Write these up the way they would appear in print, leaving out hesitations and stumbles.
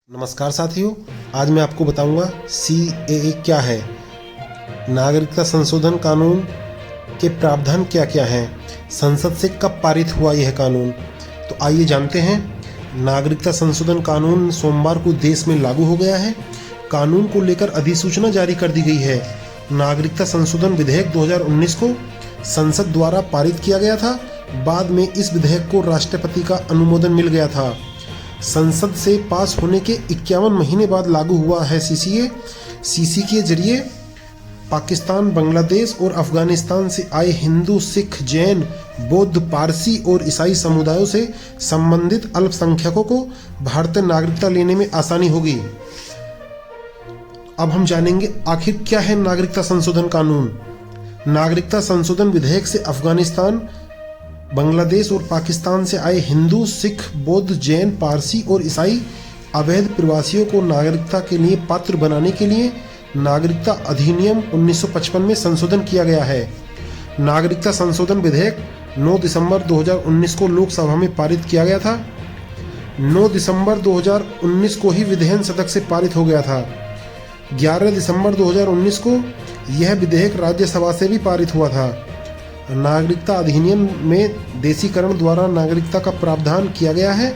नमस्कार साथियों, आज मैं आपको बताऊंगा CAA क्या है, नागरिकता संशोधन कानून के प्रावधान क्या क्या हैं, संसद से कब पारित हुआ यह कानून। तो आइए जानते हैं। नागरिकता संशोधन कानून सोमवार को देश में लागू हो गया है। कानून को लेकर अधिसूचना जारी कर दी गई है। नागरिकता संशोधन विधेयक 2019 को संसद द्वारा पारित किया गया था। बाद में इस विधेयक को राष्ट्रपति का अनुमोदन मिल गया था। संसद से पास होने के 51 महीने बाद लागू हुआ है CCA के जरिए पाकिस्तान, बांग्लादेश और अफगानिस्तान से आए हिंदू, सिख, जैन, बौद्ध, पारसी और ईसाई समुदायों से संबंधित अल्पसंख्यकों को भारतीय नागरिकता लेने में आसानी होगी। अब हम जानेंगे आखिर क्या है नागरिकता संशोधन कानून। नागरिकता संशोधन विधेयक से अफगानिस्तान, बांग्लादेश और पाकिस्तान से आए हिंदू, सिख, बौद्ध, जैन, पारसी और ईसाई अवैध प्रवासियों को नागरिकता के लिए पात्र बनाने के लिए नागरिकता अधिनियम 1955 में संशोधन किया गया है। नागरिकता संशोधन विधेयक 9 दिसंबर 2019 को लोकसभा में पारित किया गया था। 9 दिसंबर 2019 को ही विधान सदन से पारित हो गया था। 11 दिसंबर 2019 को यह विधेयक राज्यसभा से भी पारित हुआ था। नागरिकता अधिनियम में देशीकरण द्वारा नागरिकता का प्रावधान किया गया है।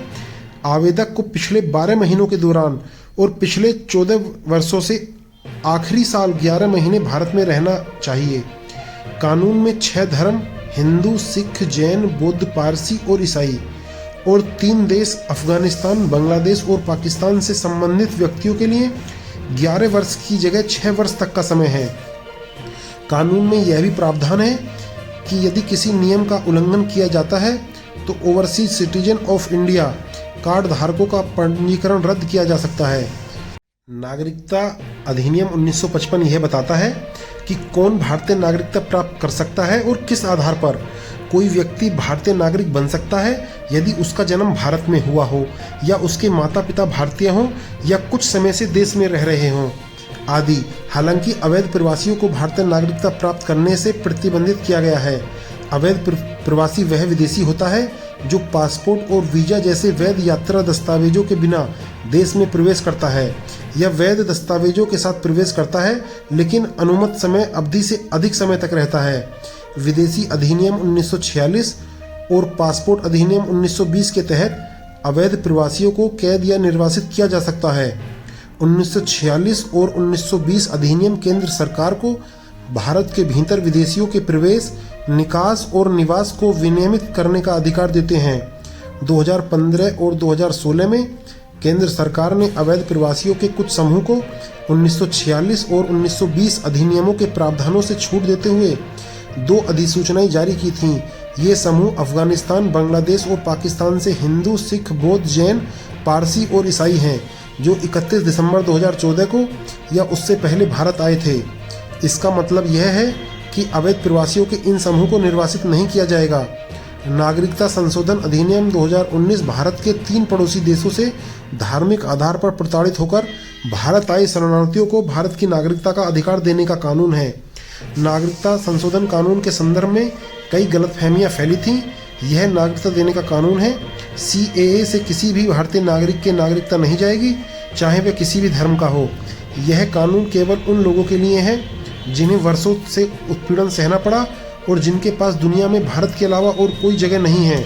आवेदक को पिछले 12 महीनों के दौरान और पिछले 14 वर्षों से आखिरी साल 11 महीने भारत में रहना चाहिए। कानून में 6 धर्म हिंदू, सिख, जैन, बौद्ध, पारसी और ईसाई और 3 देश अफगानिस्तान, बांग्लादेश और पाकिस्तान से संबंधित व्यक्तियों के लिए 11 वर्ष की जगह 6 वर्ष तक का समय है। कानून में यह भी प्रावधान है कि यदि किसी नियम का उल्लंघन किया जाता है तो overseas citizen of India card धारकों का पंजीकरण रद्द किया जा सकता है। नागरिकता अधिनियम 1955 यह बताता है कि कौन भारतीय नागरिकता प्राप्त कर सकता है और किस आधार पर कोई व्यक्ति भारतीय नागरिक बन सकता है यदि उसका जन्म भारत में हुआ हो या उसके माता पिता भारतीय हों या कुछ समय से देश में रह रहे हों आदि। हालांकि अवैध प्रवासियों को भारतीय नागरिकता प्राप्त करने से प्रतिबंधित किया गया है। अवैध प्रवासी वह विदेशी होता है जो पासपोर्ट और वीजा जैसे वैध यात्रा दस्तावेजों के बिना देश में प्रवेश करता है या वैध दस्तावेजों के साथ प्रवेश करता है लेकिन अनुमत समय अवधि से अधिक समय तक रहता है। विदेशी अधिनियम 1946 और पासपोर्ट अधिनियम 1920 के तहत अवैध प्रवासियों को कैद या निर्वासित किया जा सकता है। 1946 और 1920 अधिनियम केंद्र सरकार को भारत के भीतर विदेशियों के प्रवेश, निकास और निवास को विनियमित करने का अधिकार देते हैं। 2015 और 2016 में केंद्र सरकार ने अवैध प्रवासियों के कुछ समूह को 1946 और 1920 अधिनियमों के प्रावधानों से छूट देते हुए 2 अधिसूचनाएं जारी की थीं। ये समूह अफगानिस्तान, बांग्लादेश और पाकिस्तान से हिंदू, सिख, बौद्ध, जैन, पारसी और ईसाई हैं जो 31 दिसंबर 2014 को या उससे पहले भारत आए थे। इसका मतलब यह है कि अवैध प्रवासियों के इन समूह को निर्वासित नहीं किया जाएगा। नागरिकता संशोधन अधिनियम 2019 भारत के 3 पड़ोसी देशों से धार्मिक आधार पर प्रताड़ित होकर भारत आए शरणार्थियों को भारत की नागरिकता का अधिकार देने का कानून है। नागरिकता संशोधन कानून के संदर्भ में कई गलतफहमियां फैली थीं। यह नागरिकता देने का कानून है। CAA से किसी भी भारतीय नागरिक के नागरिकता नहीं जाएगी, चाहे वह किसी भी धर्म का हो। यह कानून केवल उन लोगों के लिए है जिन्हें वर्षों से उत्पीड़न सहना पड़ा और जिनके पास दुनिया में भारत के अलावा और कोई जगह नहीं है।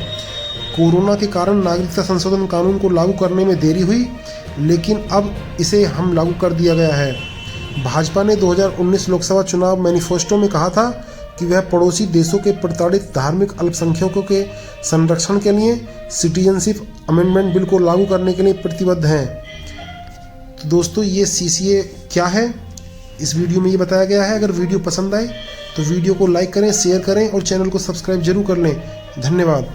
कोरोना के कारण नागरिकता संशोधन कानून को लागू करने में देरी हुई, लेकिन अब इसे हम लागू कर दिया गया है। भाजपा ने 2019 लोकसभा चुनाव मैनिफेस्टो में कहा था कि वह पड़ोसी देशों के प्रताड़ित धार्मिक अल्पसंख्यकों के संरक्षण के लिए सिटीजनशिप अमेंडमेंट बिल को लागू करने के लिए प्रतिबद्ध हैं। तो दोस्तों, ये CCA क्या है इस वीडियो में ये बताया गया है। अगर वीडियो पसंद आए तो वीडियो को लाइक करें, शेयर करें और चैनल को सब्सक्राइब जरूर कर लें। धन्यवाद।